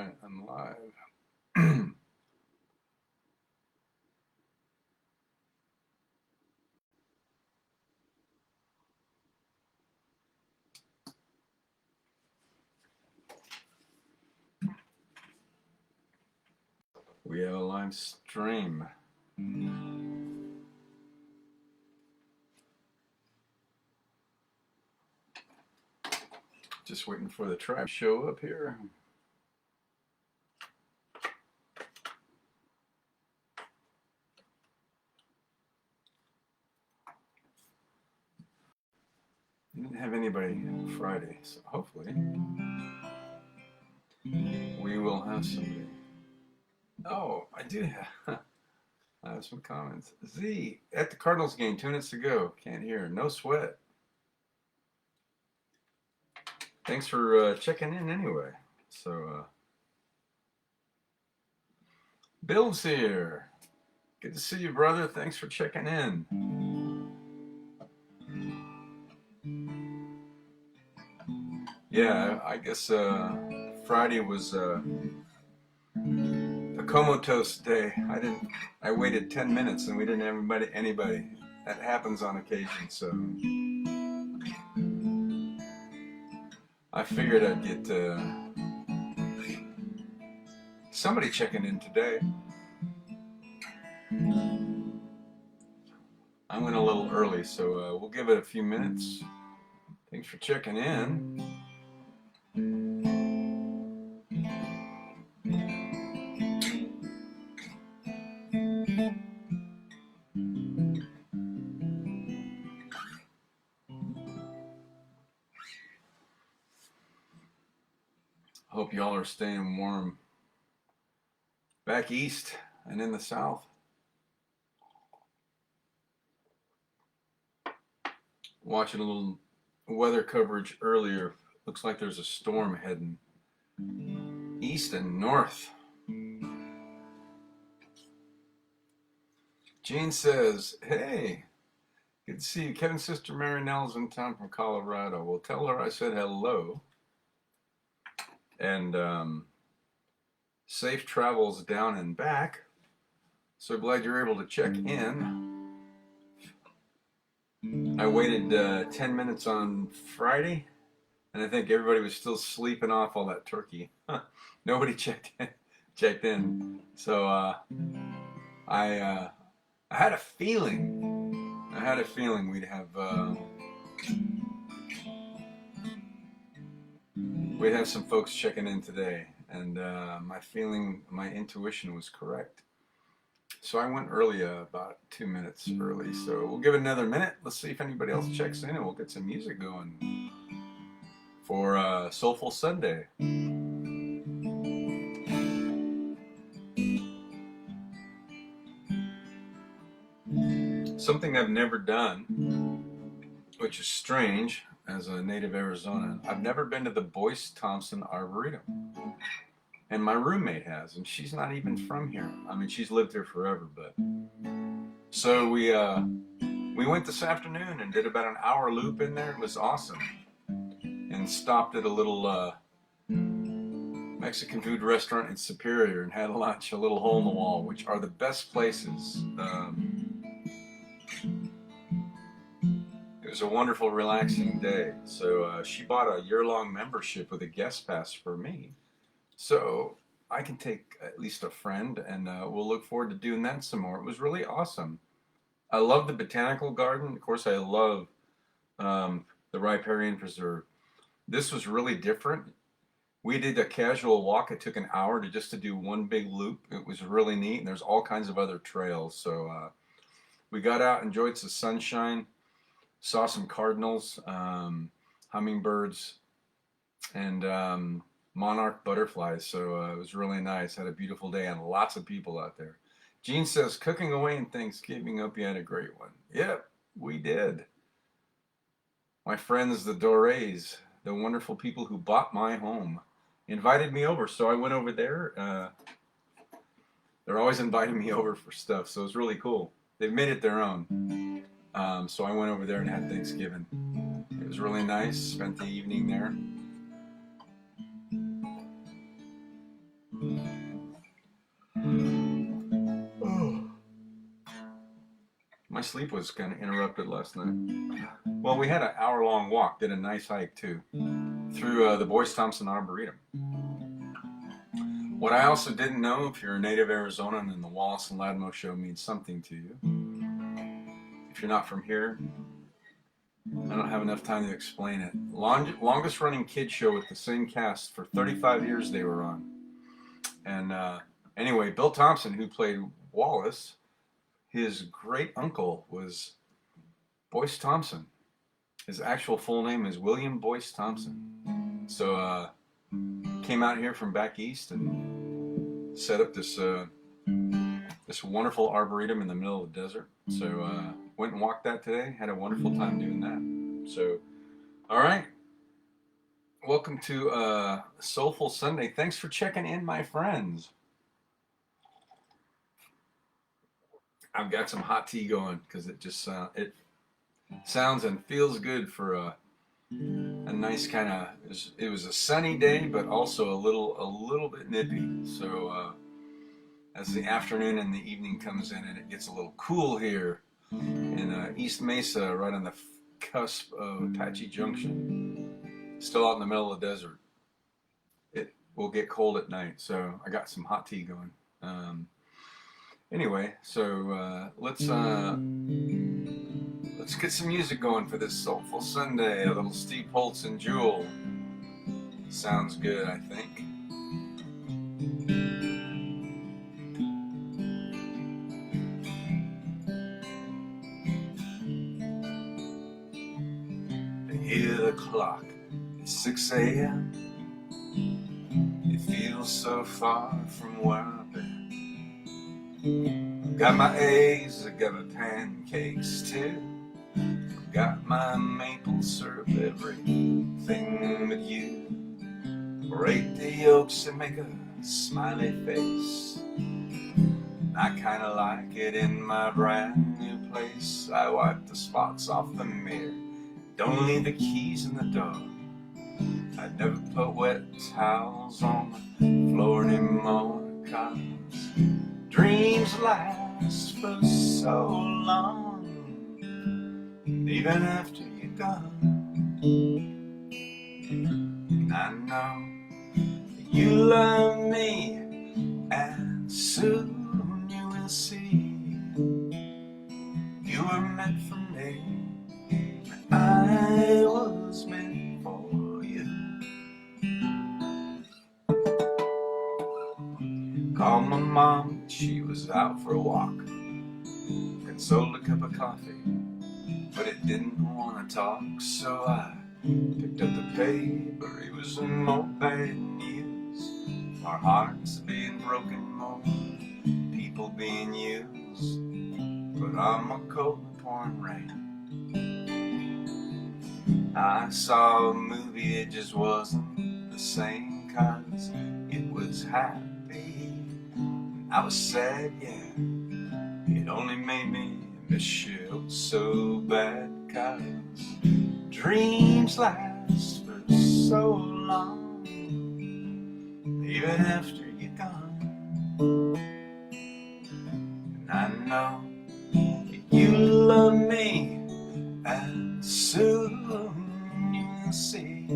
right, I'm live. We have a live stream. Just waiting for the tribe to show up here. Didn't have anybody Friday, so hopefully we will have somebody. Oh, I do have. I have some comments. Z, at the Cardinals game, 2 minutes to go. Can't hear. No sweat. Thanks for checking in anyway. So, Bill's here. Good to see you, brother. Thanks for checking in. Yeah, I guess Friday was a comatose day. I waited 10 minutes and we didn't have anybody. That happens on occasion, so I figured I'd get somebody checking in today. I went a little early, so we'll give it a few minutes. Thanks for checking in. Hope y'all are staying warm back east and in the south. Watching a little weather coverage earlier. Looks like there's a storm heading east and north. Jean says, hey, good to see you. Kevin's sister Marinelle's in town from Colorado. Well, tell her I said hello. And safe travels down and back. So glad you're able to check in. I waited 10 minutes on Friday, and I think everybody was still sleeping off all that turkey. Nobody checked in. So I had a feeling. We'd have some folks checking in today, and my intuition was correct. So I went early, about 2 minutes early. So we'll give it another minute. Let's see if anybody else checks in, and we'll get some music going for Soulful Sunday. Something I've never done, which is strange as a native Arizonan. I've never been to the Boyce Thompson Arboretum. And my roommate has, and she's not even from here. I mean, she's lived here forever, but... So we went this afternoon and did about an hour loop in there. It was awesome. And stopped at a little Mexican food restaurant in Superior and had lunch, a little hole in the wall, which are the best places. It was a wonderful, relaxing day. So she bought a year-long membership with a guest pass for me. So I can take at least a friend, and we'll look forward to doing that some more. It was really awesome. I love the botanical garden. Of course, I love the riparian preserve. This was really different. We did a casual walk. It took an hour to do one big loop. It was really neat, and there's all kinds of other trails. So we got out, enjoyed some sunshine, saw some cardinals, hummingbirds, and monarch butterflies. So it was really nice. Had a beautiful day and lots of people out there. Jean says, cooking away in Thanksgiving. Hope you had a great one. Yep, we did. My friends, the Dores, the wonderful people who bought my home, invited me over. So I went over there. They're always inviting me over for stuff. So it was really cool. They've made it their own. So I went over there and had Thanksgiving. It was really nice. Spent the evening there. sleep was kind of interrupted last night. Well, we had an hour-long walk, did a nice hike too, through the Boyce Thompson Arboretum. What I also didn't know, if you're a native Arizonan and the Wallace and Ladmo show means something to you, if you're not from here, I don't have enough time to explain it. Longest running kid show with the same cast for 35 years they were on. And anyway, Bill Thompson, who played Wallace, his great uncle was Boyce Thompson. His actual full name is William Boyce Thompson. So came out here from back east and set up this this wonderful arboretum in the middle of the desert. So went and walked that today. Had a wonderful time doing that. So, all right. Welcome to Soulful Sunday. Thanks for checking in, my friends. I've got some hot tea going because it just it sounds and feels good for a nice kind of. It was a sunny day, but also a little bit nippy. So as the afternoon and the evening comes in, and it gets a little cool here in East Mesa, right on the cusp of Apache Junction, still out in the middle of the desert. It will get cold at night, so I got some hot tea going. Anyway, so let's get some music going for this Soulful Sunday. A little Steve Holtz and Jewel sounds good, I think. I hear the clock, it's 6 a.m. It feels so far from where I've been. Got my eggs, I got my pancakes too. Got my maple syrup, everything but you. Break the yolks and make a smiley face. I kinda like it in my brand new place. I wipe the spots off the mirror, don't leave the keys in the door. I never put wet towels on the floor anymore, 'cause dreams last for so long, even after you're gone. And I know you love me, and soon you will see. You were meant for me, and I was meant for you. Called my mom, she was out for a walk. Consoled a cup of coffee, but it didn't want to talk. So I picked up the paper, it was more bad news. Our hearts being broken, more people being used. But on my coat in the pouring rain, I saw a movie, it just wasn't the same, 'cause it was happy. I was sad, yeah. It only made me miss you so bad, 'cause dreams last for so long, even after you're gone. And I know that you love me, and soon you'll see.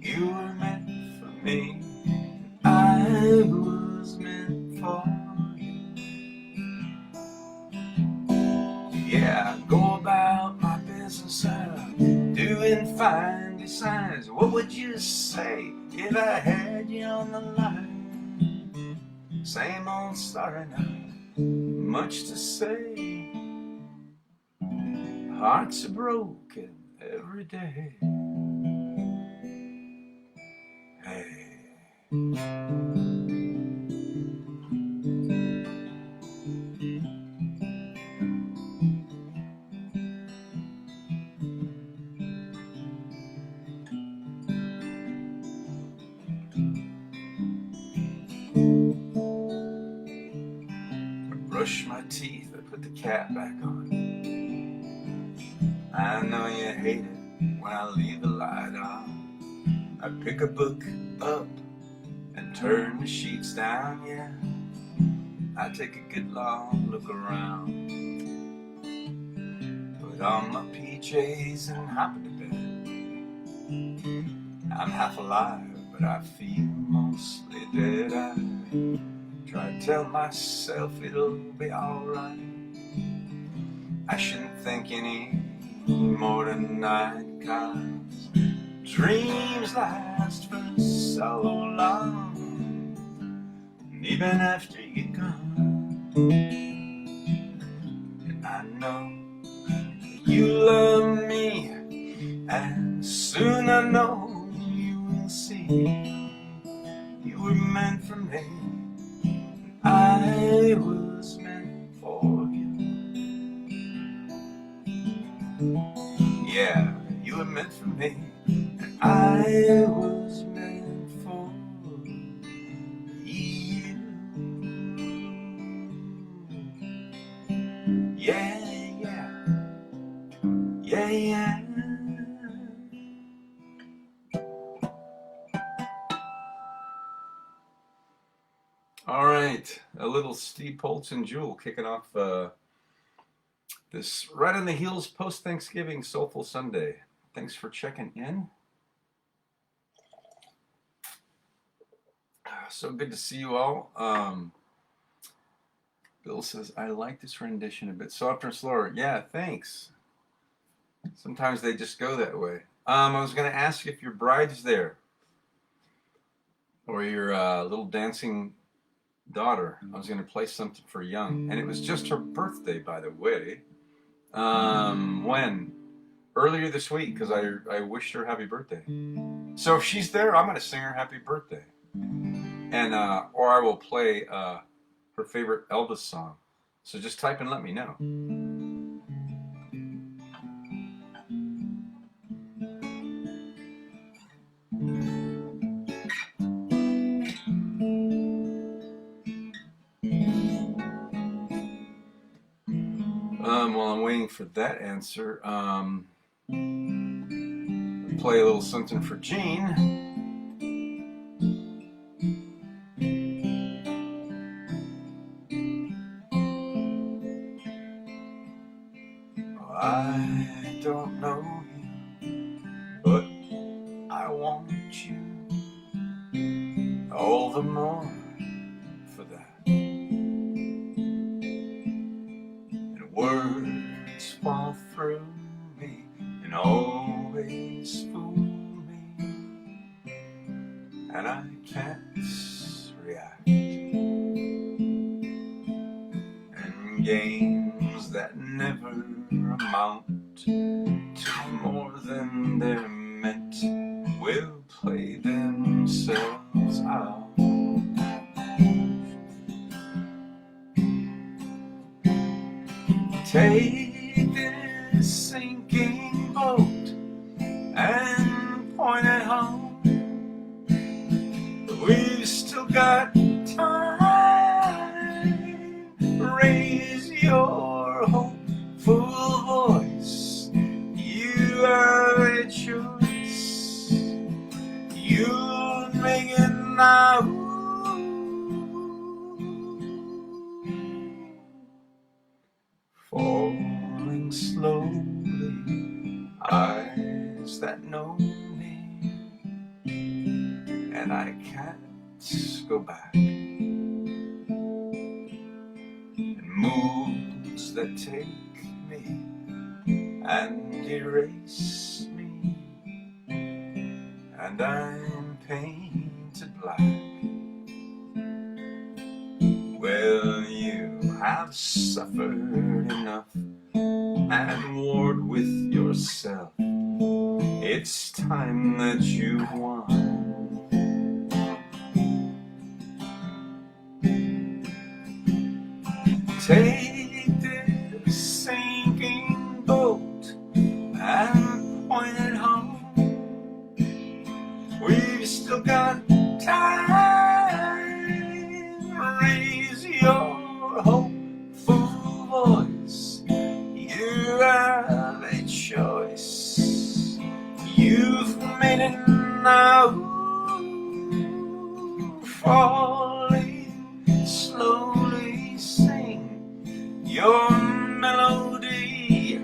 You were meant for me, I was meant for you. Yeah, I go about my business, doing fine besides. What would you say if I had you on the line? Same old story now, much to say. Hearts are broken every day. Hey. Brush my teeth, I put the cap back on. I know you hate it when I leave the light on. I pick a book up and turn the sheets down, yeah. I take a good long look around. on my PJs and hop into bed. I'm half alive, but I feel mostly dead. I try to tell myself it'll be alright. I shouldn't think any more tonight, 'cause dreams last for so long, even after you're gone. And I know you love me, and soon I know you will see you were meant for me. I was meant for you. Yeah, you were meant for me, and I was meant for you. Yeah, yeah, yeah, yeah. All right, a little Steve Poltz and Jewel kicking off this right on the heels post-Thanksgiving Soulful Sunday. Thanks for checking in. So good to see you all. Bill says, I like this rendition a bit softer and slower. Yeah, thanks. Sometimes they just go that way. I was going to ask if your bride's there, or your little dancing daughter. I was going to play something for Young, and it was just her birthday, by the way. When? Earlier this week, because I wished her happy birthday. So if she's there, I'm going to sing her happy birthday. And or I will play her favorite Elvis song. So just type and let me know. While I'm waiting for that answer, play a little something for Gene. I don't know you, but I want you all the more for that. And words fall through me and always fool me, and I can't react. And games that never amount to more than they're meant will play themselves out. Take this sinking boat and point it home. We've still got time. Raise your hopeful voice. You have a choice. You'll make it now. Falling slowly, eyes that know me, and I can't go back. And moods that take me and erase me, and I'm painted black. Well, you have suffered enough and warred with yourself. It's time that you won. Take this sinking boat and point it home. We've still got time. Raise your hopeful voice. You have a choice. You've made it now. Falling slowly, sing your melody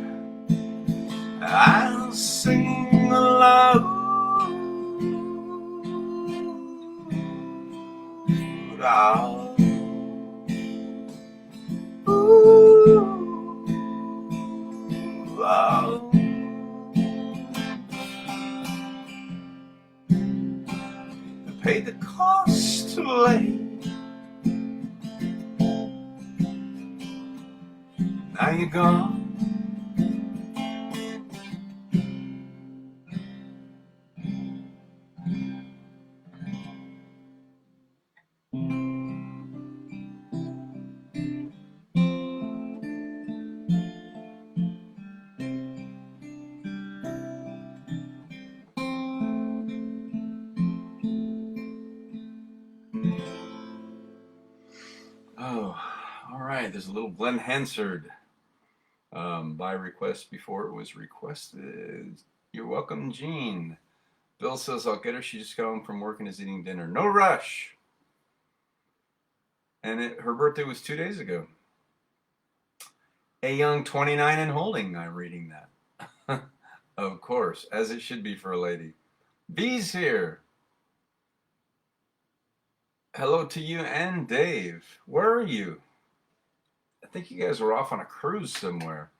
paid the cost too late. Now you're gone. Oh, all right. There's a little Glenn Hansard by request before it was requested. You're welcome, Jean. Bill says, I'll get her. She just got home from work and is eating dinner. No rush. And her birthday was 2 days ago. A young 29 and holding. I'm reading that. Of course, as it should be for a lady. B's here. Hello to you and Dave. Where are you? I think you guys were off on a cruise somewhere.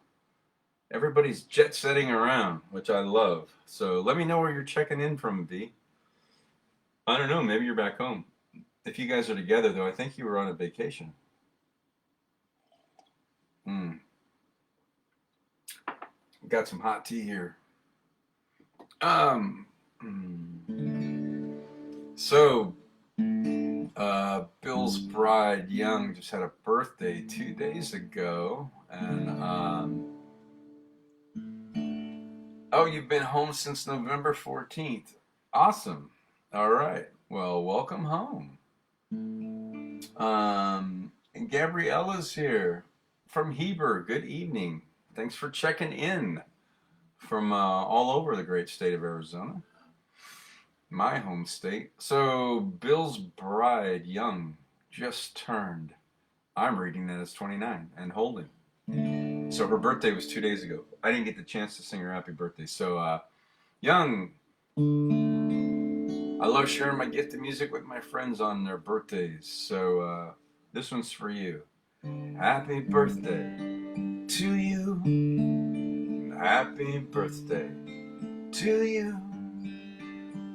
Everybody's jet setting around, which I love. So let me know where you're checking in from, V. I don't know, maybe you're back home. If you guys are together, though, I think you were on a vacation. Got some hot tea here. So, Bill's bride, Young, just had a birthday 2 days ago. And, oh, you've been home since November 14th. Awesome. All right. Well, welcome home. And Gabriella's here from Heber. Good evening. Thanks for checking in from all over the great state of Arizona, my home state. So Bill's bride, Young, just turned, I'm reading that as 29 and holding. So her birthday was 2 days ago. I didn't get the chance to sing her happy birthday. So Young, I love sharing my gift of music with my friends on their birthdays. So this one's for you. Happy birthday to you. Happy birthday to you.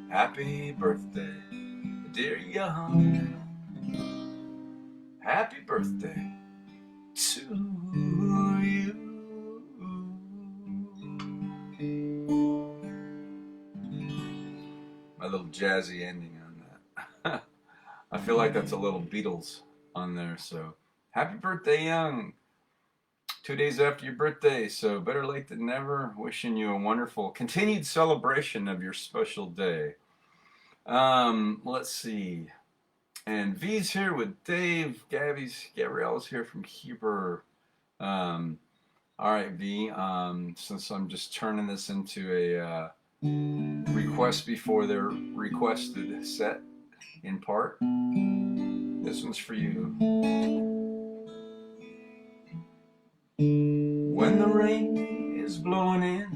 Happy birthday, dear Young. Happy birthday to you. My little jazzy ending on that. I feel like that's a little Beatles on there. So happy birthday, Young. 2 days after your birthday, so better late than never. Wishing you a wonderful continued celebration of your special day. Let's see. And V's here with Dave. Gabriella's here from Heber. All right, V. Since I'm just turning this into a request before they're requested set, in part, this one's for you. When the rain is blowing in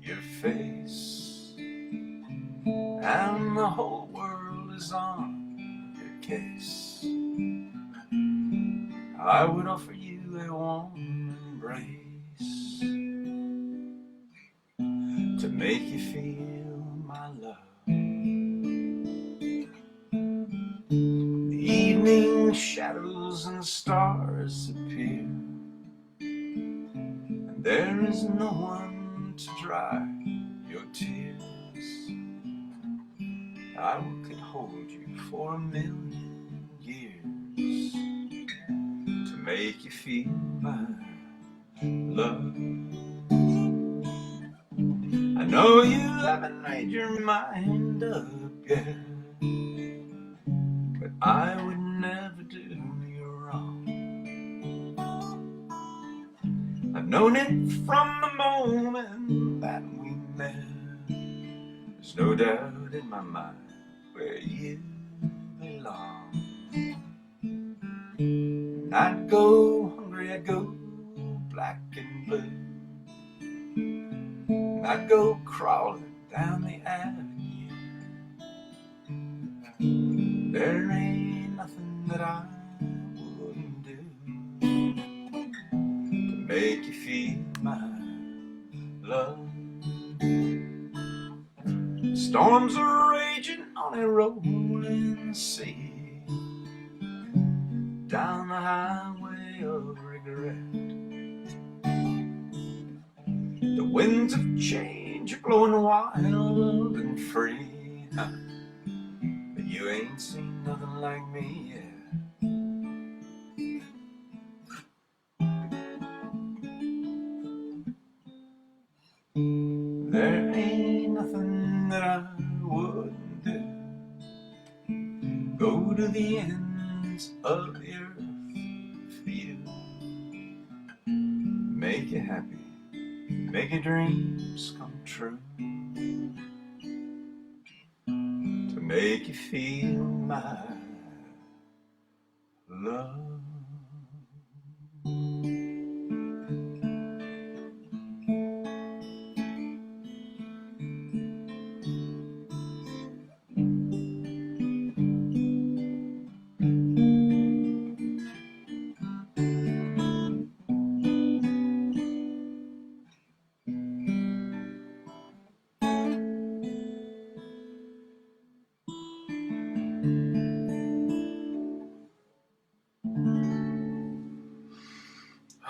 your face and the whole world is on your case, I would offer you a warm embrace to make you feel my love. The evening shadows and stars appear, there is no one to dry your tears. I could hold you for 1,000,000 years to make you feel my love. I know you haven't made your mind up yet, but I would never do you wrong. I've known it from the moment that we met. There's no doubt in my mind where you belong. And I'd go hungry, I'd go black and blue, and I'd go crawling down the avenue. There ain't nothing that I wouldn't do to make you feel my love. Storms are raging on a rolling sea, down the highway of regret. The winds of change are blowing wild and free, but you ain't seen nothing like me yet. There ain't nothing that I wouldn't do. Go to the ends of the earth for you. Make you happy, make your dreams come true. To make you feel my love.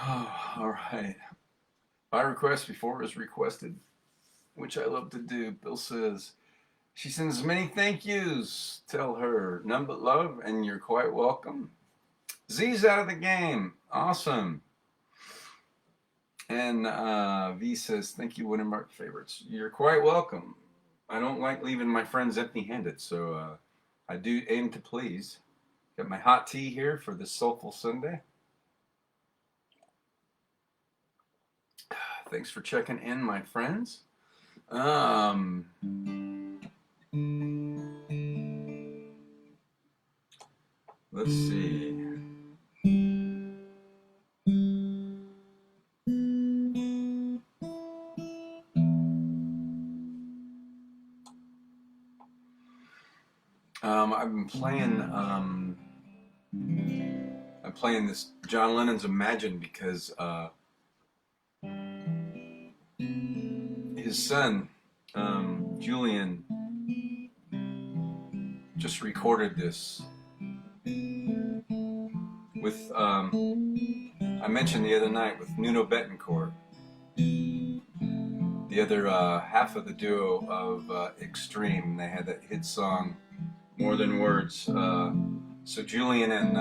Oh, all right. My request before it was requested, which I love to do. Bill says, she sends many thank yous. Tell her none but love and you're quite welcome. Z's out of the game. Awesome. And V says, thank you, Wintermark favorites. You're quite welcome. I don't like leaving my friends empty-handed, so I do aim to please. Got my hot tea here for this soulful Sunday. Thanks for checking in, my friends. Let's see. I'm playing this John Lennon's Imagine because his son, Julian, just recorded this with, I mentioned the other night, with Nuno Bettencourt, the other half of the duo of Extreme. They had that hit song, More Than Words. So Julian and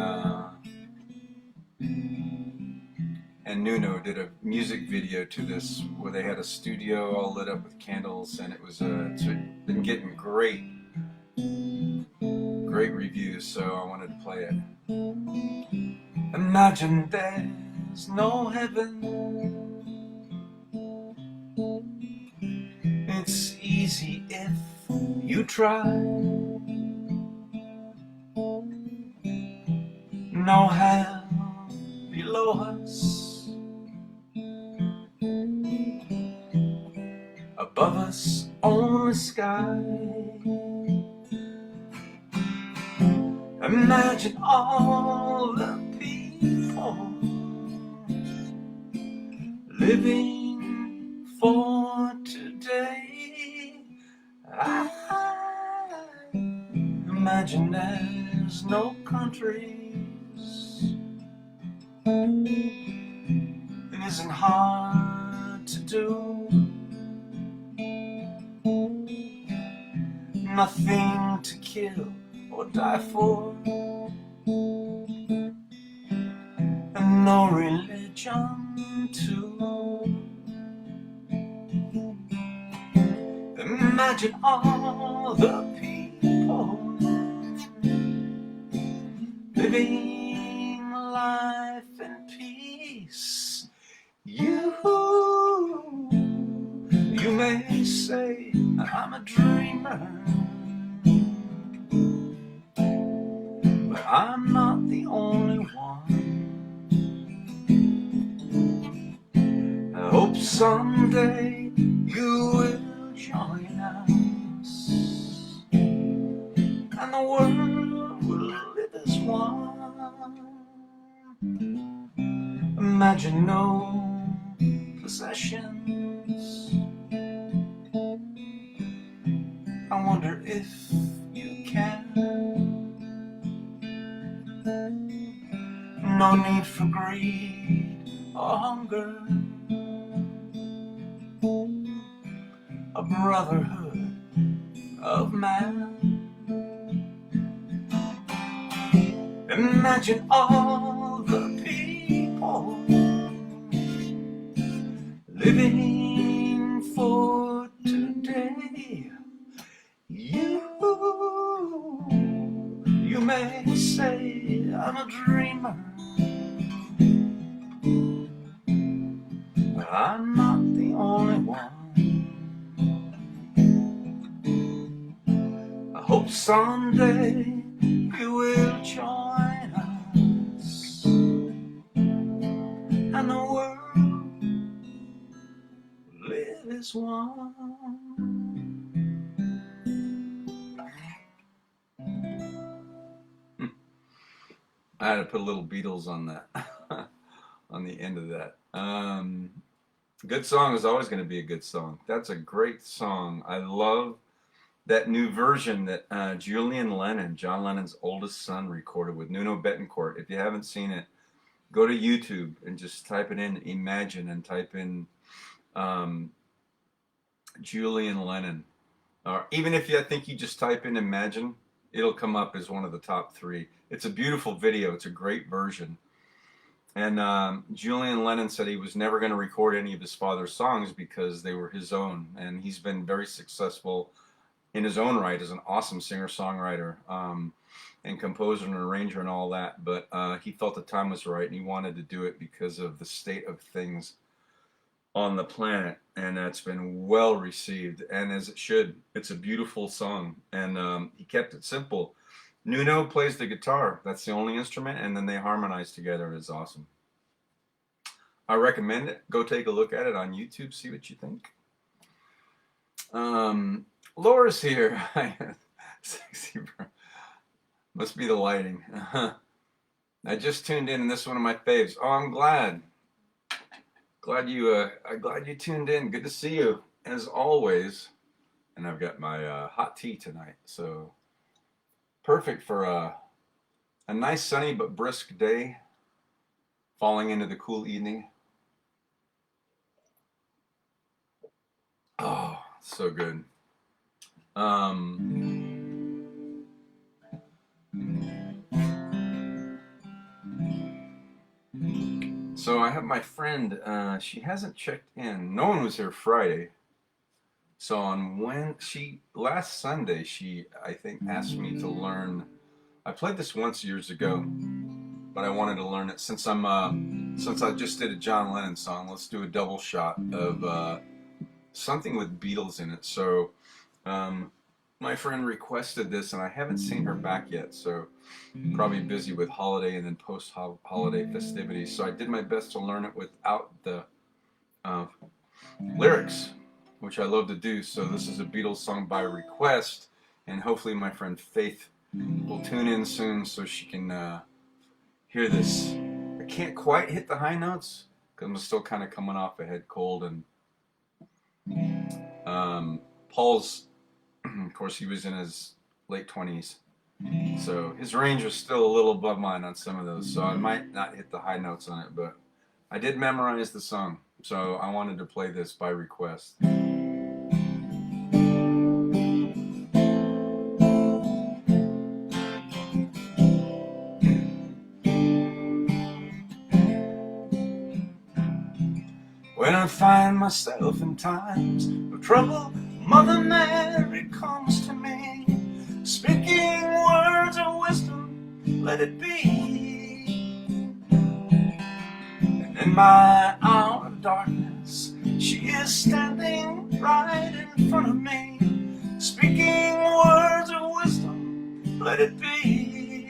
Nuno did a music video to this where they had a studio all lit up with candles, and it was it's been getting great reviews, so I wanted to play it. Imagine there's no heaven. It's easy if you try. No hell below us, above us only sky. Imagine all the people living for today. Imagine there's no countries. It isn't hard to do. Nothing to kill or die for, and no religion too. Imagine all the people living life in peace. You may say I'm a dreamer, but I'm not the only one. I hope someday you will join us, and the world will live as one. Imagine no possessions. I wonder if you can. for greed or hunger, a brotherhood of man. Imagine all the people living for today. You may say I'm a dreamer, but I'm not the only one. I hope someday you will join us, and the world will live as one. I had to put a little Beatles on that, on the end of that. Good song is always going to be a good song. That's a great song. I love that new version that Julian Lennon, John Lennon's oldest son, recorded with Nuno Bettencourt. If you haven't seen it, go to YouTube and just type it in, Imagine, and type in Julian Lennon. Or even if I think you just type in Imagine, it'll come up as one of the top 3. It's a beautiful video. It's a great version. And Julian Lennon said he was never going to record any of his father's songs because they were his own. And he's been very successful in his own right as an awesome singer-songwriter and composer and arranger and all that. But he felt the time was right and he wanted to do it because of the state of things on the planet. And that's been well received, and as it should. It's a beautiful song, and he kept it simple. Nuno plays the guitar. That's the only instrument, and then they harmonize together. It's awesome. I recommend it. Go take a look at it on YouTube. See what you think. Laura's here. Sexy bro. Must be the lighting. I just tuned in, and this is one of my faves. Oh, I'm glad. Glad you tuned in. Good to see you, as always. And I've got my hot tea tonight, so perfect for a nice sunny but brisk day, falling into the cool evening. Oh, so good. So I have my friend, she hasn't checked in. No one was here Friday. So last Sunday, she, I think, asked me to learn. I played this once years ago, but I wanted to learn it since I just did a John Lennon song. Let's do a double shot of something with Beatles in it. So my friend requested this, and I haven't seen her back yet. So probably busy with holiday and then post-holiday festivities. So I did my best to learn it without the lyrics, which I love to do. So this is a Beatles song by request, and hopefully my friend Faith will tune in soon so she can hear this. I can't quite hit the high notes because I'm still kind of coming off a head cold, and Paul's, of course, he was in his late 20s, so his range was still a little above mine on some of those, so I might not hit the high notes on it, but I did memorize the song, so I wanted to play this by request. When I find myself in times of trouble, Mother Mary comes to me, speaking words of wisdom, let it be. And in my hour of darkness, she is standing right in front of me, speaking words of wisdom, let it be.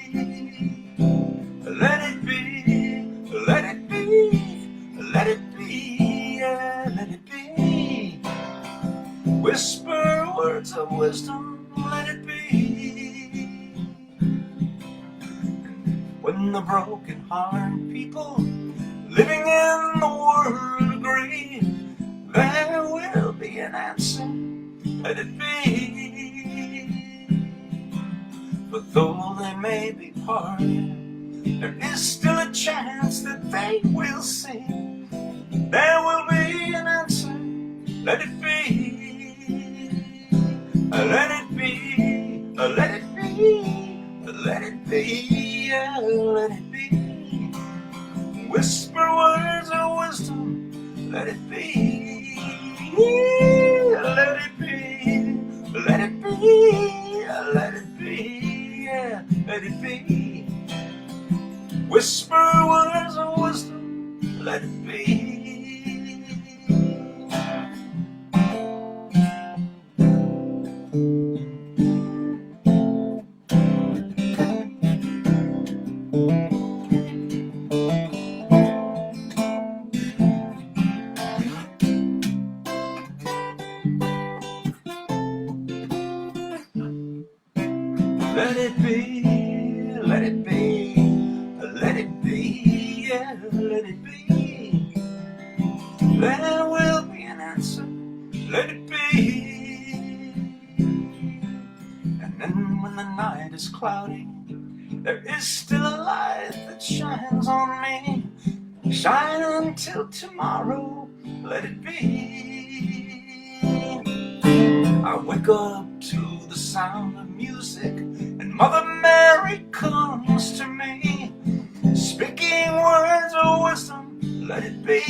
Let it be, let it be, let it be, yeah, let it be. Whisper words of wisdom, let it be. When the broken-hearted people living in the world agree, there will be an answer, let it be. But though they may be parted, there is still a chance that they will sing. There will be an answer, let it be. Let it be, let it be, let it be, yeah, let it be. Whisper words of wisdom, let it be. Let it be, let it be, let it be, yeah, let it be. Whisper words of wisdom, let it be. Let it be, let it be, let it be, yeah, let it be. There will be an answer, let it be. And then when the night is cloudy, there is still a light that shines on me. Shine until tomorrow, let it be. I wake up to the sound of music, and Mother Mary comes to me, speaking words of wisdom, let it be.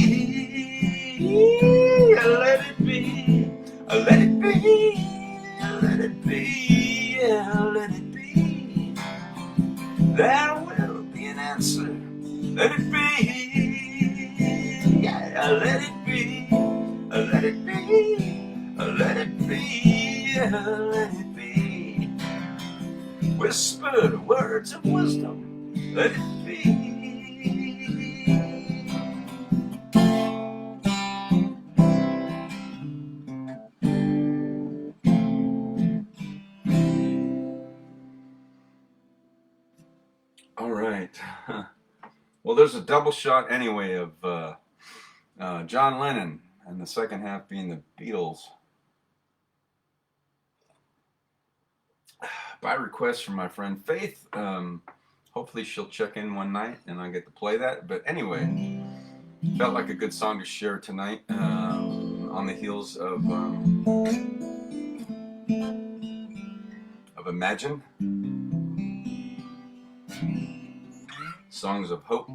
Let it be, let it be, let it be, yeah, let it be. There will be an answer, let it be, yeah, let it be, let it be, let it be, yeah, let it be. Whispered words of wisdom, let it be. All right. Well, there's a double shot anyway of John Lennon, and the second half being the Beatles. By request from my friend Faith. Hopefully she'll check in one night and I get to play that. But anyway, felt like a good song to share tonight on the heels of Imagine. Songs of Hope.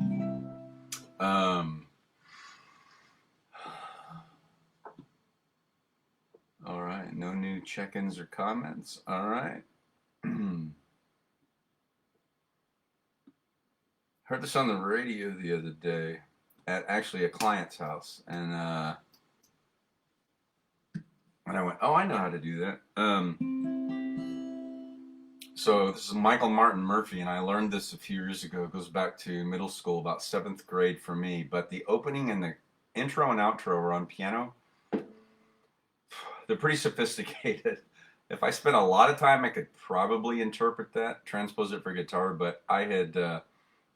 All right, no new check-ins or comments. All right. Heard this on the radio the other day at actually a client's house, and I went, "Oh, I know how to do that." So this is Michael Martin Murphey, and I learned this a few years ago. It goes back to middle school, about 7th grade for me. But the opening and the intro and outro are on piano. They're pretty sophisticated. If I spent a lot of time, I could probably interpret that, transpose it for guitar. But I had a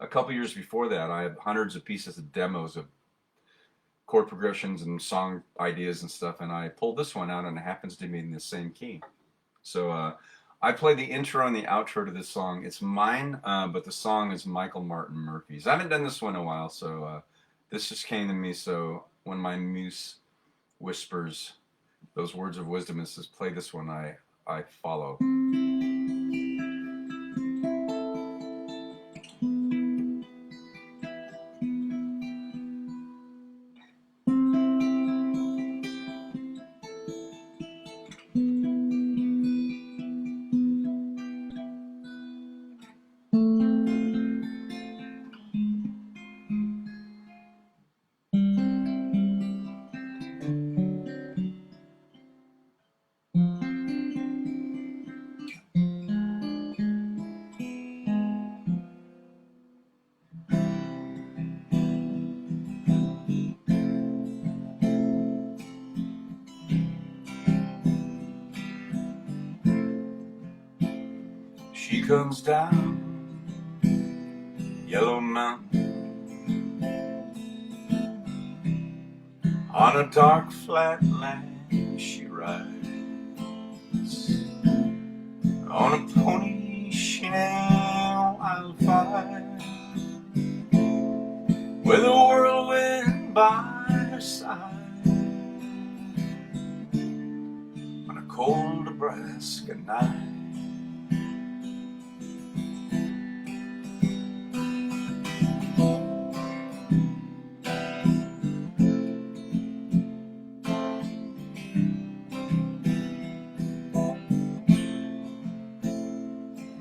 couple years before that, I had hundreds of pieces of demos of chord progressions and song ideas and stuff, and I pulled this one out, and it happens to be in the same key. So I played the intro and the outro to this song. It's mine, but the song is Michael Martin Murphy's. I haven't done this one in a while, so this just came to me. So when my muse whispers those words of wisdom and says, "Play this one," I follow. She comes down Yellow Mountain on a dark flat land. She rides on a pony she named Wildfire. with a whirlwind by her side on a cold Nebraska night.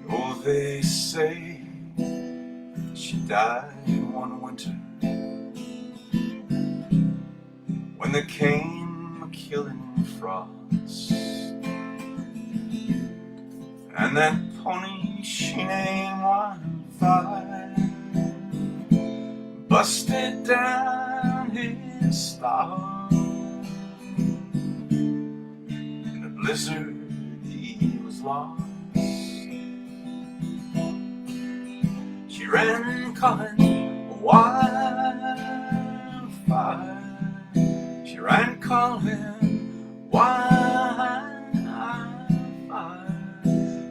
Oh, they say she died one winter when there came a killing frost, and that pony she named Wildfire busted down his star. In a blizzard he was lost. She ran calling wildfire. She ran calling wildfire.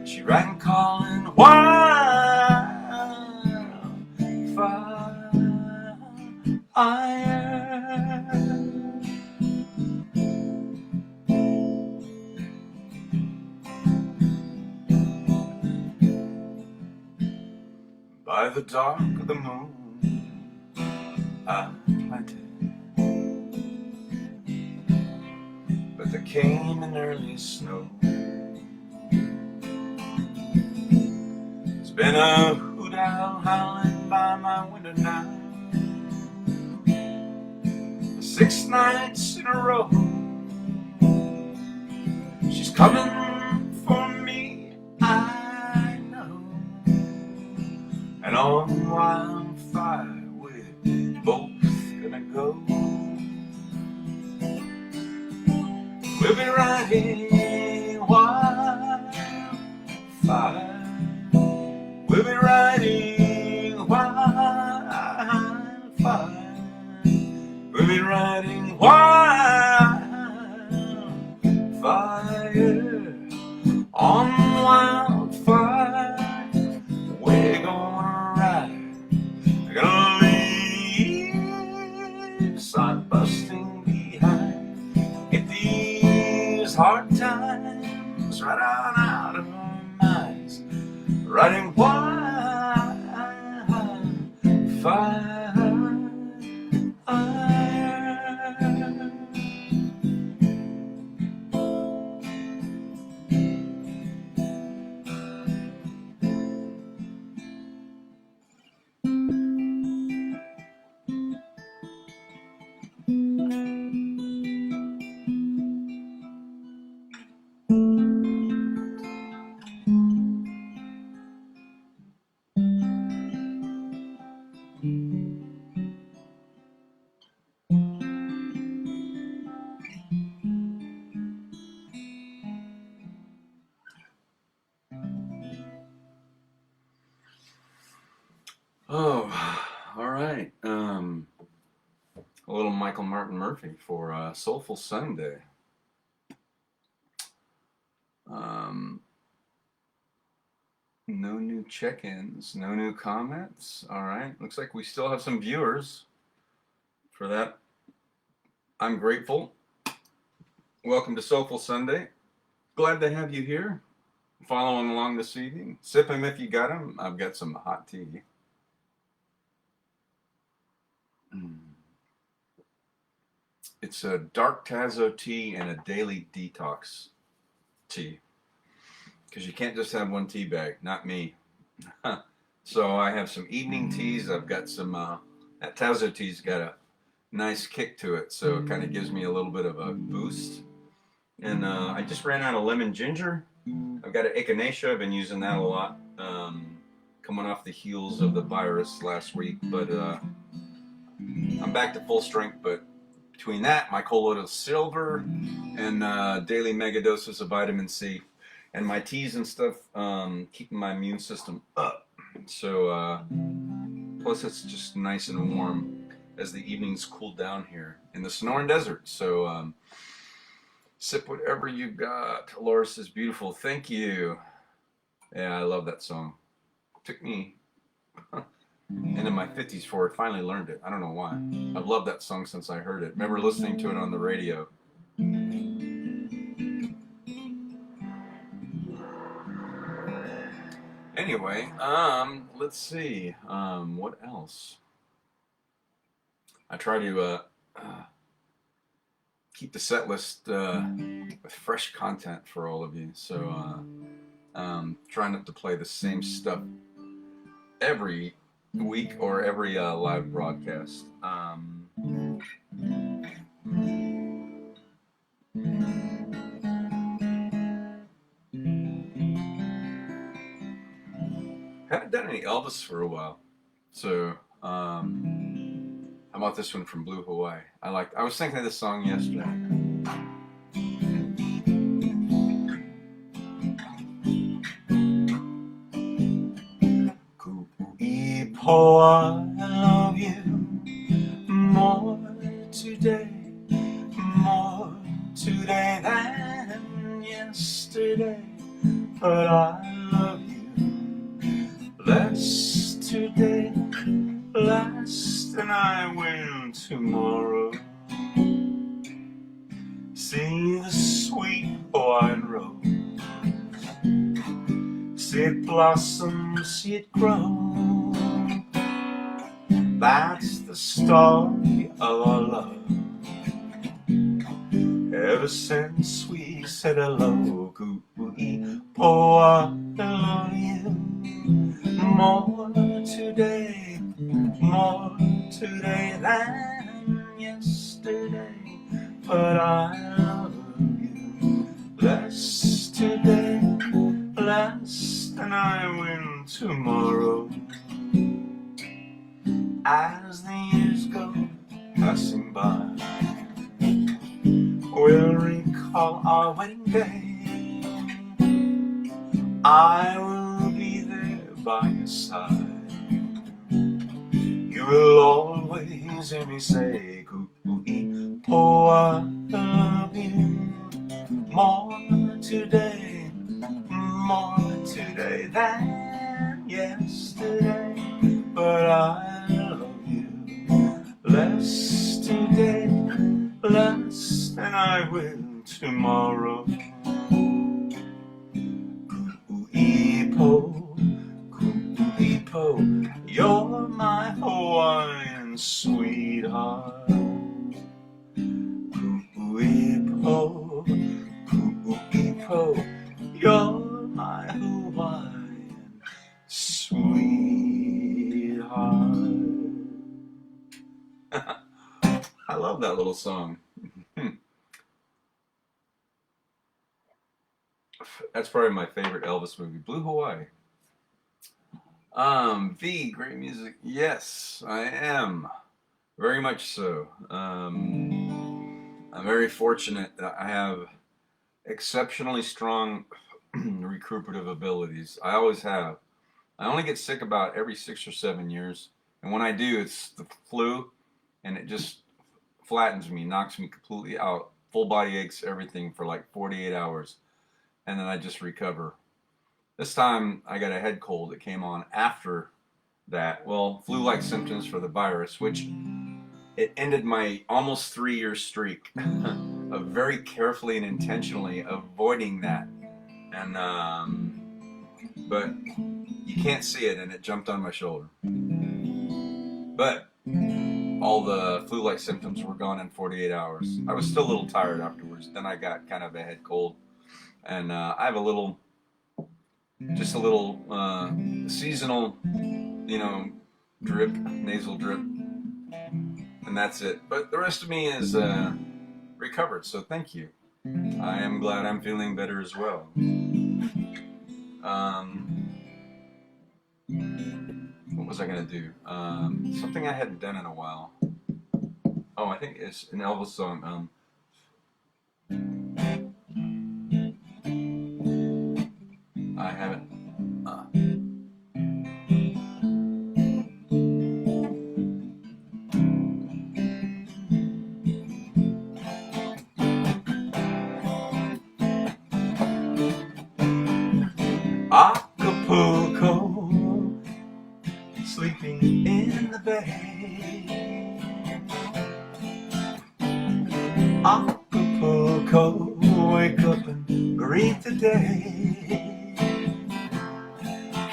She ran calling wildfire. By the dark of the moon I planted, but there came an early snow. There's been a hoot owl howling by my window now 6 nights in a row. She's coming for me, I know, and on wildfire we're both gonna go. We'll be riding wildfire. We'll be riding wildfire. We'll be riding wildfire. On wildfire we're gonna ride. We're gonna leave side busting behind. Get these hard times right on out of our minds. Riding wildfire. Oh, all right. A little Michael Martin Murphey for Soulful Sunday. No new check-ins, no new comments. All right. Looks like we still have some viewers. For that, I'm grateful. Welcome to Soulful Sunday. Glad to have you here. Following along this evening. Sip them if you got them. I've got some hot tea. It's a dark Tazo tea and a daily detox tea. Because you can't just have one tea bag. Not me. So I have some evening teas. I've got some, that Tazo tea's got a nice kick to it. So it kind of gives me a little bit of a boost. And I just ran out of lemon ginger. I've got an echinacea. I've been using that a lot. Coming off the heels of the virus last week. But I'm back to full strength. But between that, my colloidal silver, and daily mega doses of vitamin C, and my teas and stuff, keeping my immune system up. So, plus it's just nice and warm as the evenings cool down here in the Sonoran Desert. So, sip whatever you got. Loris is beautiful. Thank you. Yeah, I love that song. Took me into my 50s before I finally learned it. I don't know why. I've loved that song since I heard it. Remember listening to it on the radio. Anyway, let's see. What else? I try to keep the set list with fresh content for all of you. So try not to play the same stuff every week or every live broadcast. Haven't done any Elvis for a while, so how about this one from Blue Hawaii? I was thinking of this song yesterday. Kupuipo, I love you more today than yesterday, but I love you less today, less than I will tomorrow. See the sweet white rose, see it blossom, see it grow. That's the story of our love. Ever since we said hello, Kupuipo, I love you more today than yesterday, but I love you less today, less than I will tomorrow. As the years go passing by, we'll recall our wedding day. I will be there by your side. You will always hear me say, Kupuipo, I love you more today than yesterday, but I love you less today, less than I will tomorrow. Kupuipo, you're my Hawaiian sweetheart. Kupuipo, you're my Hawaiian sweetheart. I love that little song. That's probably my favorite Elvis movie, Blue Hawaii. V, great music. Yes, I am. Very much so. I'm very fortunate that I have exceptionally strong recuperative abilities. I always have. I only get sick about every 6 or 7 years. And when I do, it's the flu, and it just flattens me, knocks me completely out. Full body aches, everything for like 48 hours. And then I just recover. This time I got a head cold that came on after that. Well, flu-like symptoms for the virus, which it ended my almost 3-year streak of very carefully and intentionally avoiding that. And but you can't see it, and it jumped on my shoulder. But all the flu-like symptoms were gone in 48 hours. I was still a little tired afterwards. Then I got kind of a head cold. And I have just a little seasonal, drip, nasal drip, and that's it. But the rest of me is recovered, so thank you. I am glad I'm feeling better as well. What was I gonna do? Something I hadn't done in a while. Oh, I think it's an Elvis song. I haven't. Acapulco, sleeping wake up and greet the day.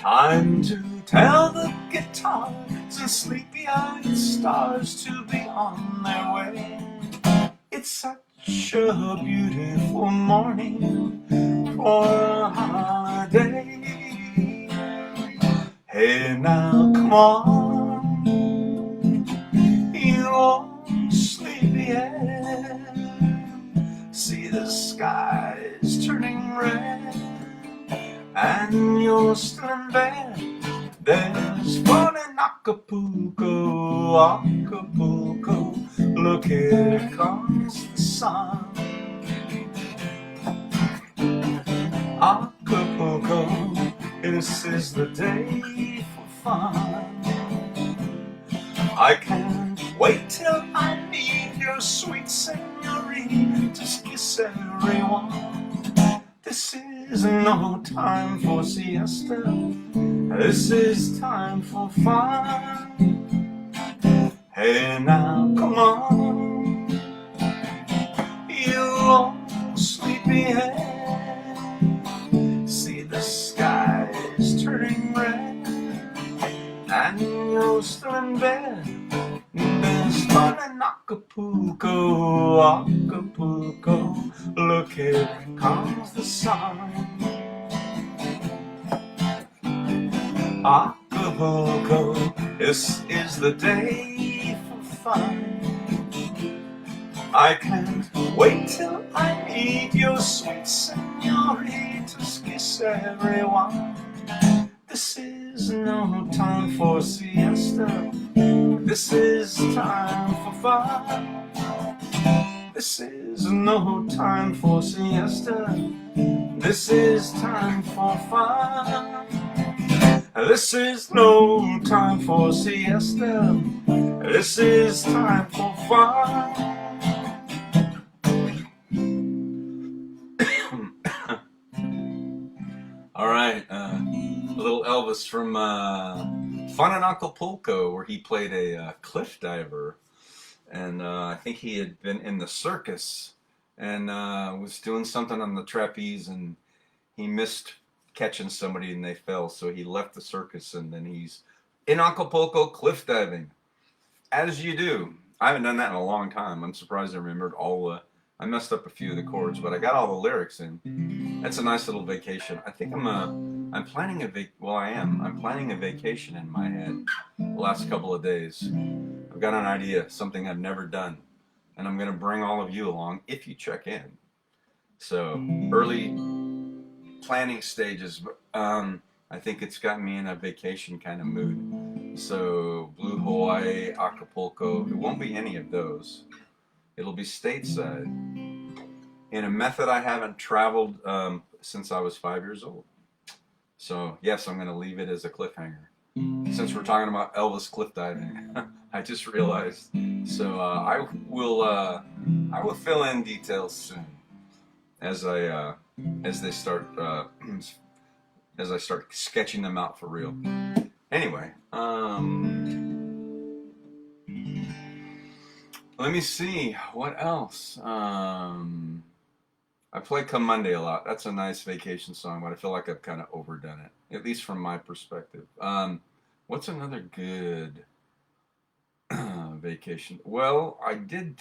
Time to tell the guitars and sleepy-eyed stars to be on their way. It's such a beautiful morning for a holiday. Hey now, come on, you old sleepyhead. See the skies turning red, and you're still in bed. There's fun in Acapulco, Acapulco. Look, here comes the sun. Acapulco, this is the day for fun. I can't wait till I meet your sweet senorita to kiss everyone. This is no time for siesta. This is time for fun. Hey now, come on, you old sleepyhead. See the skies turning red, and you're still in bed. There's fun in Acapulco, Acapulco. Look, here comes the sun. Acapulco, this is the day for fun. I can't wait till I meet your sweet senorita to kiss everyone. This is no time for siesta. This is time for fun. This is no time for siesta. This is time for fun. This is no time for siesta. This is time for fun. All right, a little Elvis from Fun in Acapulco, where he played a cliff diver, and I think he had been in the circus and was doing something on the trapeze, and he missed catching somebody and they fell, so he left the circus, and then he's in Acapulco cliff diving, as you do. I haven't done that in a long time. I'm surprised I remembered all the. I messed up a few of the chords, but I got all the lyrics in. That's a nice little vacation. I think I'm planning a I'm planning a vacation in my head the last couple of days. I've got an idea, something I've never done, and I'm going to bring all of you along if you check in. So early planning stages, but I think it's got me in a vacation kind of mood. So Blue Hawaii, Acapulco, it won't be any of those. It'll be stateside in a method I haven't traveled since I was 5 years old. So yes, I'm going to leave it as a cliffhanger. Since we're talking about Elvis cliff diving, I just realized. So I will fill in details soon as I start sketching them out for real. Anyway, let me see what else. I play Come Monday a lot. That's a nice vacation song, but I feel like I've kind of overdone it, at least from my perspective. What's another good vacation? Well, I did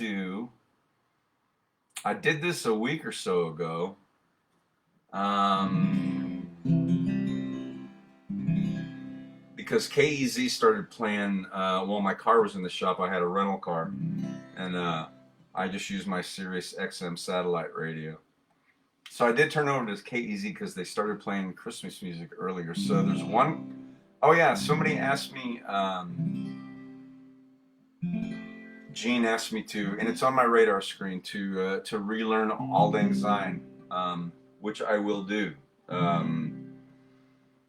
this a week or so ago. Because KEZ started playing, while my car was in the shop. I had a rental car, and I just used my Sirius XM satellite radio. So I did turn over to KEZ because they started playing Christmas music earlier. So there's one, oh yeah, somebody asked me, Gene asked me to, and it's on my radar screen, to relearn Auld Lang Syne, which I will do.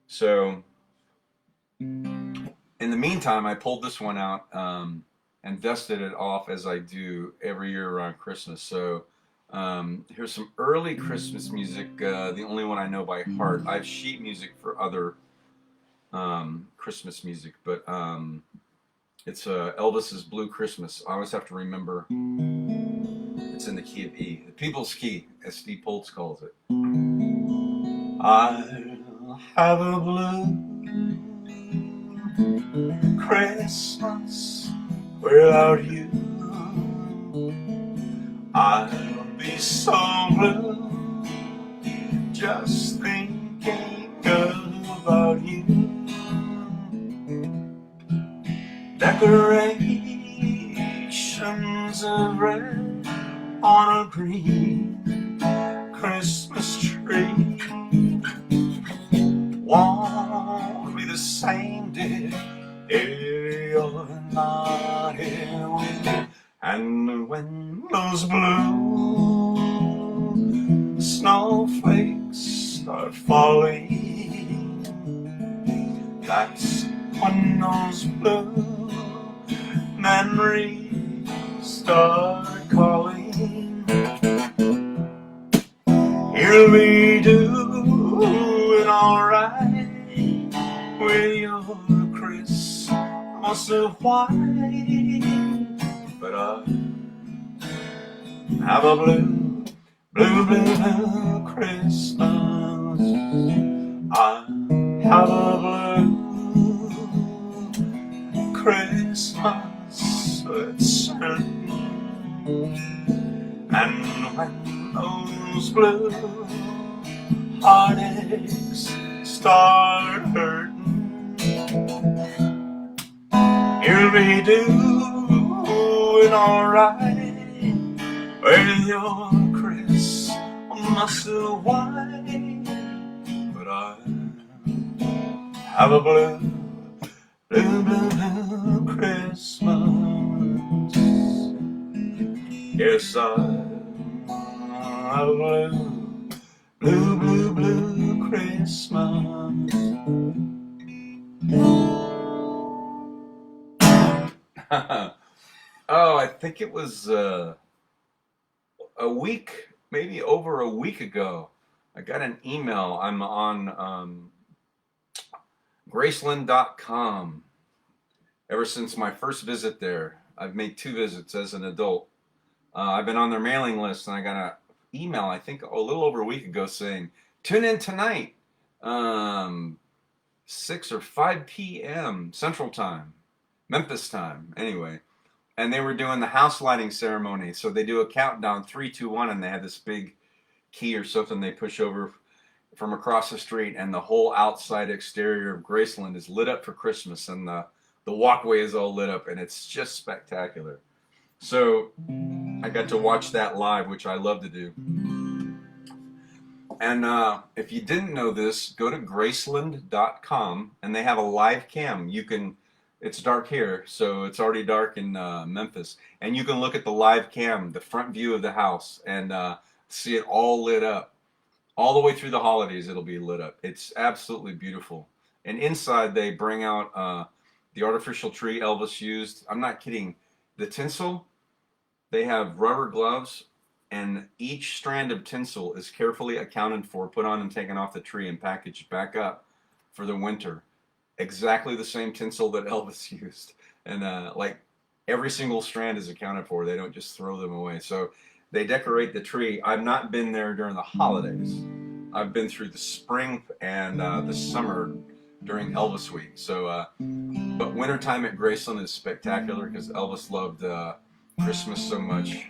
So in the meantime, I pulled this one out and dusted it off as I do every year around Christmas. So here's some early Christmas music, the only one I know by heart. I have sheet music for other Christmas music, but it's Elvis's Blue Christmas. I always have to remember it's It's in the key of E, the people's key, as Steve Poltz calls it. I'll have a blue Christmas without you. I'll be so blue just thinking about you. Decorations of red on a green Christmas tree won't be the same, dear, if you're not here with me. And when those blue snowflakes start falling, that's when those blue memories start calling. You'll be doing alright with your Christmas of white, but I have a blue, blue, blue, blue Christmas. I have a blue Christmas, it's certain. And when those blue heartaches start hurting, you'll be doing alright with your Christmas of white, but I have a blue, blue, blue, blue Christmas. Yes, I have a blue, blue, blue, blue Christmas. Oh, I think it was a week, maybe over a week ago. I got an email. I'm on Graceland.com. Ever since my first visit there, I've made 2 visits as an adult. I've been on their mailing list, and I got an email, I think a little over a week ago, saying, tune in tonight, 6 or 5 p.m. Central Time, Memphis time, anyway. And they were doing the house lighting ceremony. So they do a countdown, 3, 2, 1, and they had this big key or something they push over from across the street, and the whole outside exterior of Graceland is lit up for Christmas, and the walkway is all lit up, and it's just spectacular. So I got to watch that live, which I love to do. And if you didn't know this, go to Graceland.com, and they have a live cam. You can, it's dark here, so it's already dark in Memphis, and you can look at the live cam, the front view of the house, and see it all lit up. All the way through the holidays, it'll be lit up. It's absolutely beautiful. And inside, they bring out the artificial tree Elvis used. I'm not kidding. The tinsel, they have rubber gloves, and each strand of tinsel is carefully accounted for, put on and taken off the tree, and packaged back up for the winter. Exactly the same tinsel that Elvis used. And like every single strand is accounted for. They don't just throw them away. So they decorate the tree. I've not been there during the holidays. I've been through the spring and the summer during Elvis week. So, but wintertime at Graceland is spectacular because Elvis loved Christmas so much.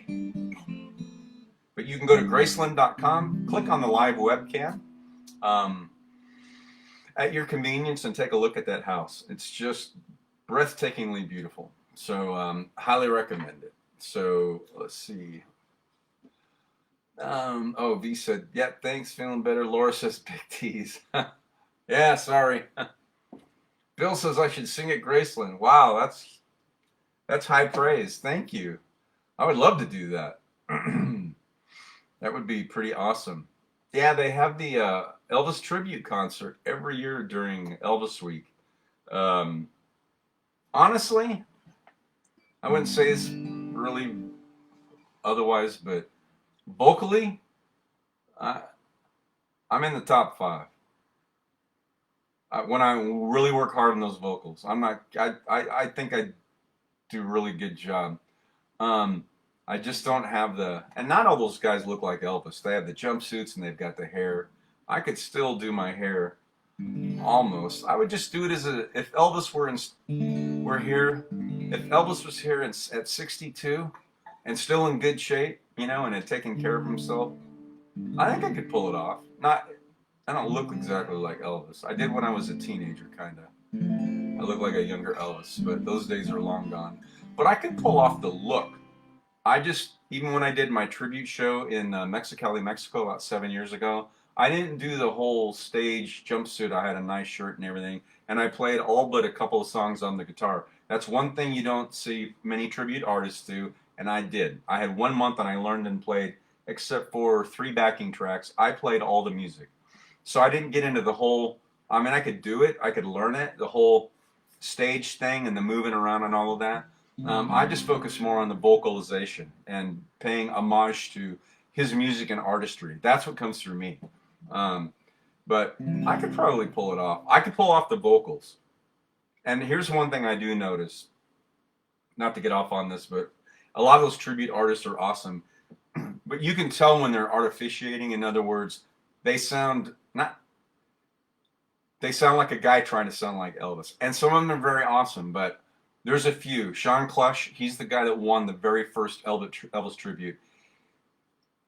But you can go to Graceland.com, click on the live webcam at your convenience, and take a look at that house. It's just breathtakingly beautiful. So highly recommend it. So let's see. Oh, V said, yeah, thanks, feeling better. Laura says, big tease. Yeah, sorry. Bill says I should sing at Graceland. Wow, that's high praise. Thank you. I would love to do that. That would be pretty awesome. Yeah, they have the Elvis tribute concert every year during Elvis week. Honestly, I wouldn't say it's really otherwise, but vocally, I'm in the top 5. When I really work hard on those vocals, I'm not. I think I do a really good job. I just don't have the, and not all those guys look like Elvis. They have the jumpsuits and they've got the hair. I could still do my hair almost. I would just do it as a, if Elvis were here, if Elvis was here at 62 and still in good shape, you know, and had taken care of himself, I think I could pull it off. Not, I don't look exactly like Elvis. I did when I was a teenager, kind of. I look like a younger Elvis, but those days are long gone. But I could pull off the look. I just, even when I did my tribute show in Mexicali, Mexico about 7 years ago, I didn't do the whole stage jumpsuit. I had a nice shirt and everything, and I played all but a couple of songs on the guitar. That's one thing you don't see many tribute artists do, and I did. I had 1 month and I learned and played, except for 3 backing tracks. I played all the music. So I didn't get into the whole, I mean, I could do it, I could learn it, the whole stage thing and the moving around and all of that. I just focus more on the vocalization and paying homage to his music and artistry. That's what comes through me. Um, but I could probably pull it off. I could pull off the vocals. And here's one thing I do notice, not to get off on this, but a lot of those tribute artists are awesome. But you can tell when they're artificiating. In other words, they sound not, they sound like a guy trying to sound like Elvis. And some of them are very awesome, but there's a few. Sean Clush, he's the guy that won the very first Elvis tribute.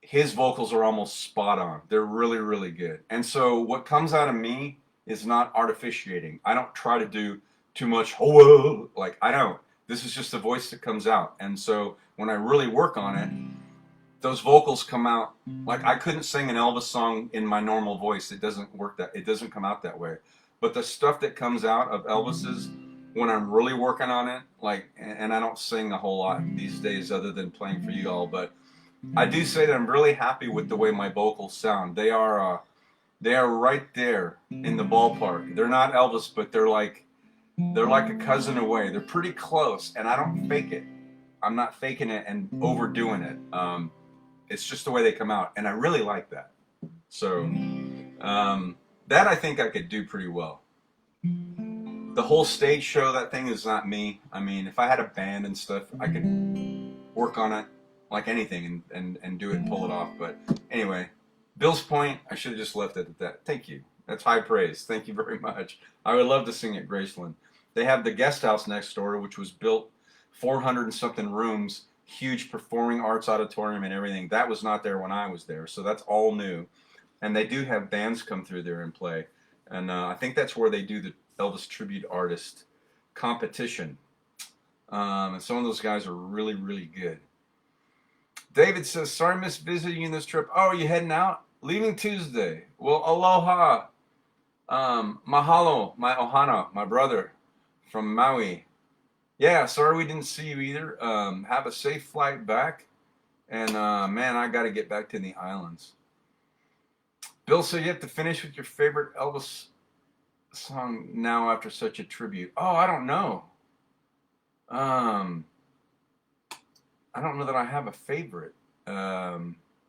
His vocals are almost spot on. They're really, really good. And so what comes out of me is not artificiating. I don't try to do too much, oh, like, I don't. This is just the voice that comes out. And so when I really work on it, those vocals come out like I couldn't sing an Elvis song in my normal voice. It doesn't work that, it doesn't come out that way. But the stuff that comes out of Elvis's when I'm really working on it, like, and I don't sing a whole lot these days other than playing for you all, but I do say that I'm really happy with the way my vocals sound. They are right there in the ballpark. They're not Elvis, but they're like a cousin away. They're pretty close, and I don't fake it. I'm not faking it and overdoing it. It's just the way they come out, and I really like that. So that I think I could do pretty well. The whole stage show, that thing is not me. I mean, if I had a band and stuff, I could work on it like anything and do it and pull it off. But anyway, Bill's point, I should have just left it at that. Thank you. That's high praise. Thank you very much. I would love to sing at Graceland. They have the guest house next door, which was built 400 and something rooms, huge performing arts auditorium and everything. That was not there when I was there, so that's all new. And they do have bands come through there and play. And I think that's where they do the Elvis Tribute Artist competition. And some of those guys are really, really good. David says, sorry I missed visiting you this trip. Oh, are you heading out? Leaving Tuesday. Well, aloha. Mahalo, my ohana, my brother from Maui. Yeah, sorry we didn't see you either. Have a safe flight back. And man, I got to get back to the islands. Bill said you have to finish with your favorite Elvis song now after such a tribute. Oh, I don't know. I don't know that I have a favorite. I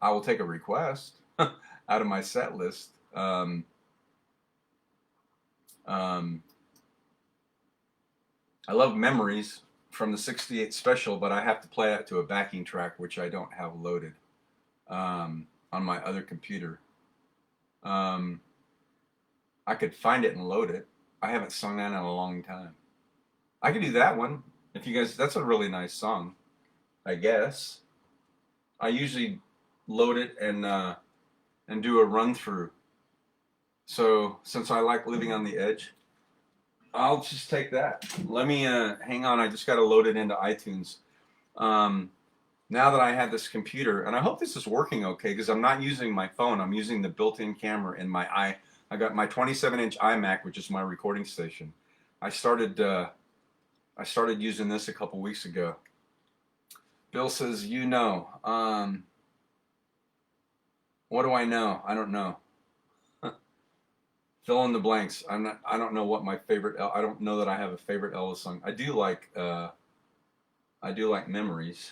will take a request out of my set list. I love Memories from the '68 special, but I have to play that to a backing track, which I don't have loaded on my other computer. I could find it and load it. I haven't sung that in a long time. I could do that one. If you guys, that's a really nice song, I guess. I usually load it and do a run through. So since I like living on the edge, I'll just take that. Let me hang on. I just got to load it into iTunes. Now that I have this computer, and I hope this is working okay because I'm not using my phone. I'm using the built-in camera in my I got my 27-inch iMac, which is my recording station. I started using this a couple weeks ago. Bill says, you know. What do I know? I don't know. Fill in the blanks. I don't know what my favorite. I don't know that I have a favorite Elvis song. I do like Memories.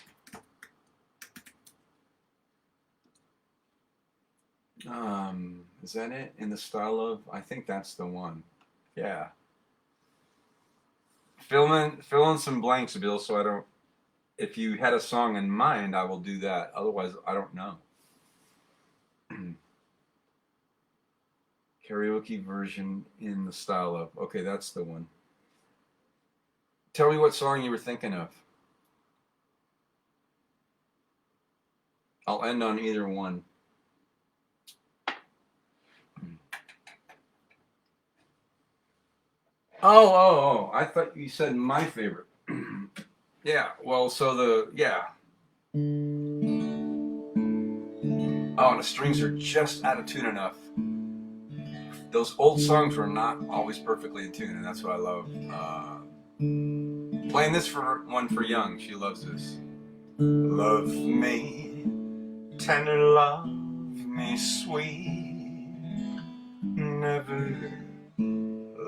Is that it? In the Style of? I think that's the one. Yeah. Fill in some blanks, Bill, so I don't if you had a song in mind, I will do that. Otherwise, I don't know. Karaoke version in the style of. Okay, that's the one. Tell me what song you were thinking of. I'll end on either one. Oh, I thought you said my favorite. Yeah, well, so yeah. Oh, and the strings are just out of tune enough. Those old songs were not always perfectly in tune, and that's what I love. Playing this one for Young. She loves this. Love me, tender, love me sweet, never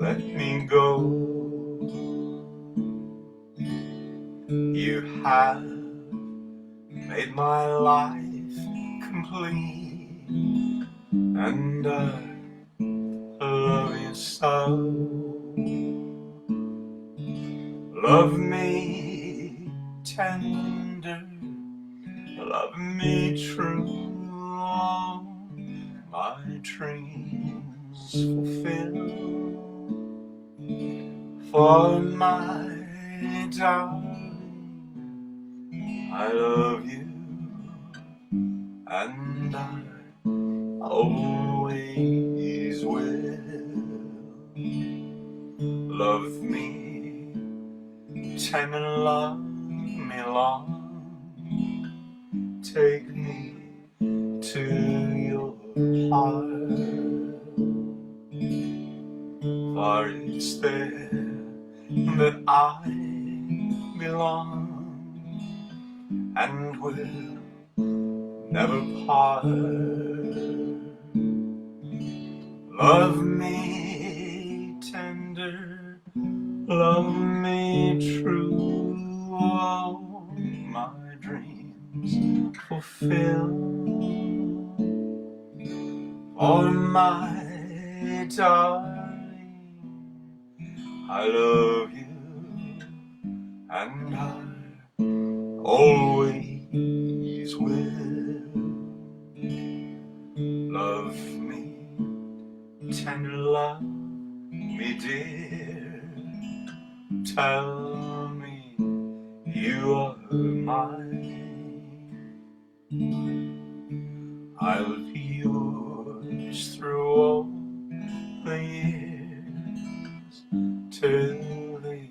let me go. You have made my life complete, and I love you so. Love me tender, love me true, all my dreams fulfill. For my darling, I love you, and I always will. Love me, tender, love me long, take me to your heart, for it's there that I belong, and will never part. Love me tender, love me true, all my dreams fulfill. For my darling, I love you, and I always will. Love me, tender, love me dear, tell me you are mine. I'll be yours through all the years, till the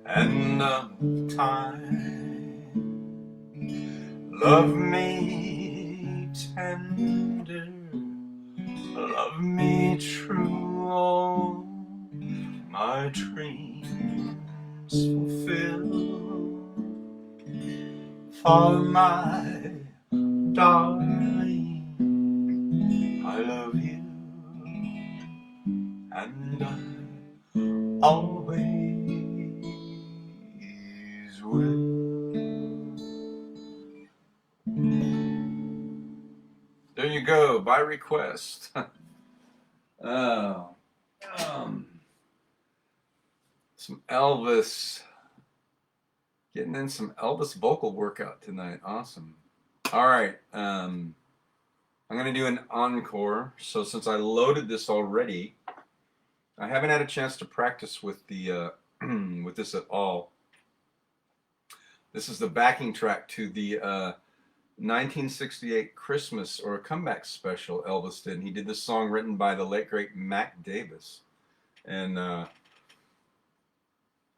end of time. Love me tender, love me true, all my dreams fulfill. For my darling, I love you, and I always will. There you go, by request. Oh, some Elvis. Getting in some Elvis vocal workout tonight. Awesome. All right. I'm going to do an encore. So since I loaded this already, I haven't had a chance to practice with the with this at all. This is the backing track to the 1968 Christmas or a comeback special Elvis did. And he did this song written by the late great Mac Davis. And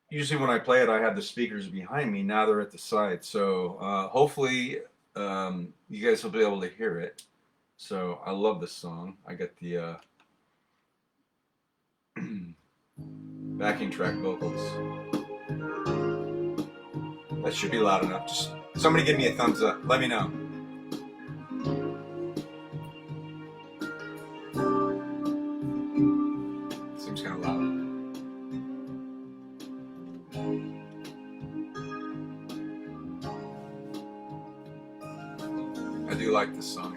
usually when I play it, I have the speakers behind me. Now they're at the side. So hopefully you guys will be able to hear it. So I love this song. I got the backing track vocals. That should be loud enough. Just somebody give me a thumbs up. Let me know. Seems kind of loud. I do like this song.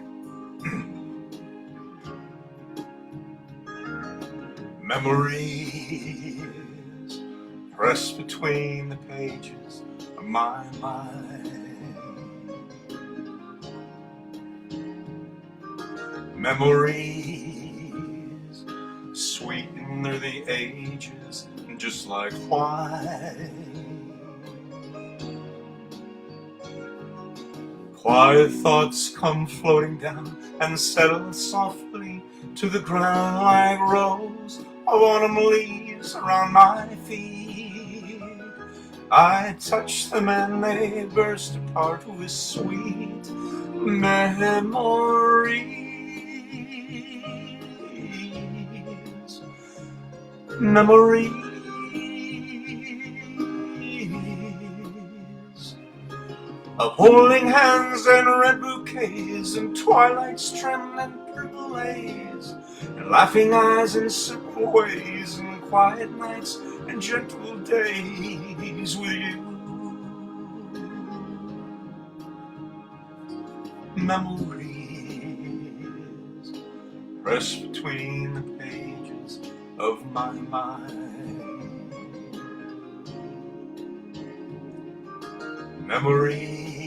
Memories pressed between the pages my mind. Memories sweeten through the ages, just like wine. Quiet thoughts come floating down and settle softly to the ground like rows of autumn leaves around my feet. I touch them and they burst apart with sweet memories. Memories of holding hands and red bouquets and twilights trimmed in purple haze, and laughing eyes in simple ways, and quiet nights and gentle days with you. Memories pressed between the pages of my mind. Memories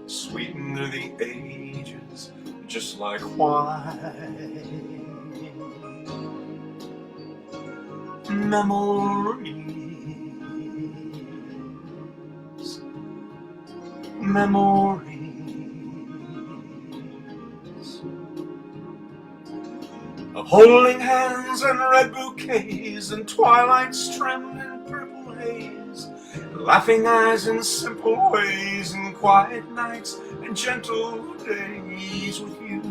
sweeten through the ages, just like wine. Memories, memories of holding hands and red bouquets and twilights trimmed in purple haze, laughing eyes in simple ways, and quiet nights and gentle days with you.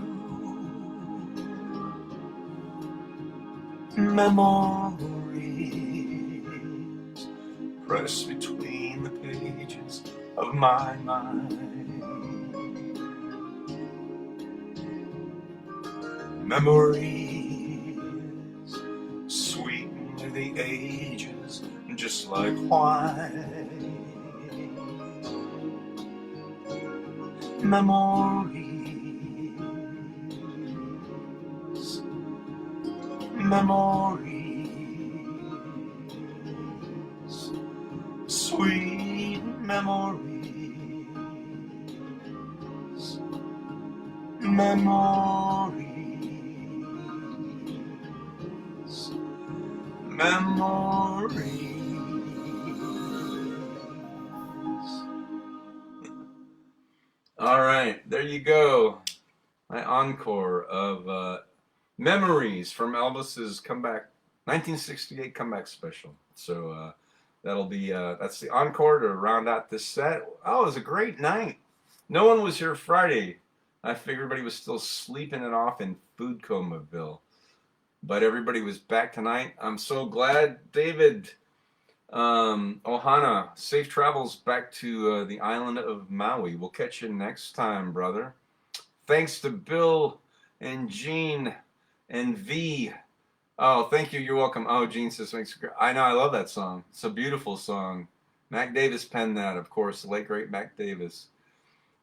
Memories pressed between the pages of my mind. Memories sweeten through the ages, just like wine. Memories, memories, sweet memories, memories, memories. All right, there you go. My encore of Memories from Elvis's comeback, 1968 comeback special. So that'll be that's the encore to round out this set. Oh, it was a great night. No one was here Friday. I figured everybody was still sleeping it off in Food Comaville, but everybody was back tonight. I'm so glad, David. Ohana, safe travels back to the island of Maui. We'll catch you next time, brother. Thanks to Bill and Jean and V. Oh, thank you. You're welcome. Oh, Gene says thanks. I know. I love that song. It's a beautiful song. Mac Davis penned that, of course, the late great Mac Davis.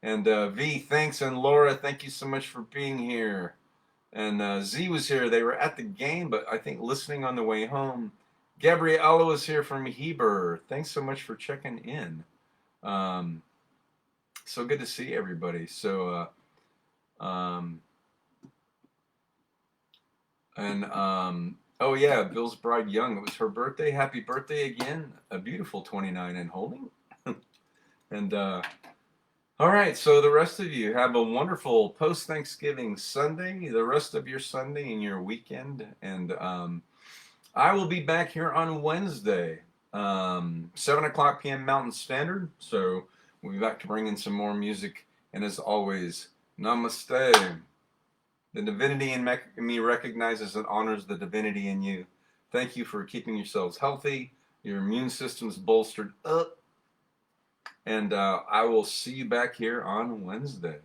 And V, thanks. And Laura, thank you so much for being here. And Z was here. They were at the game, but I think listening on the way home. Gabriella was here from Heber. Thanks so much for checking in. So good to see everybody. So, oh yeah, Bill's bride Young. It was her birthday. Happy birthday again. A beautiful 29 and holding. And all right, so the rest of you have a wonderful post-Thanksgiving Sunday, the rest of your Sunday and your weekend. And I will be back here on Wednesday, 7 o'clock p.m. Mountain Standard. So we'll be back to bring in some more music. And as always, namaste. The divinity in me recognizes and honors the divinity in you. Thank you for keeping yourselves healthy, your immune system's bolstered up. And I will see you back here on Wednesday.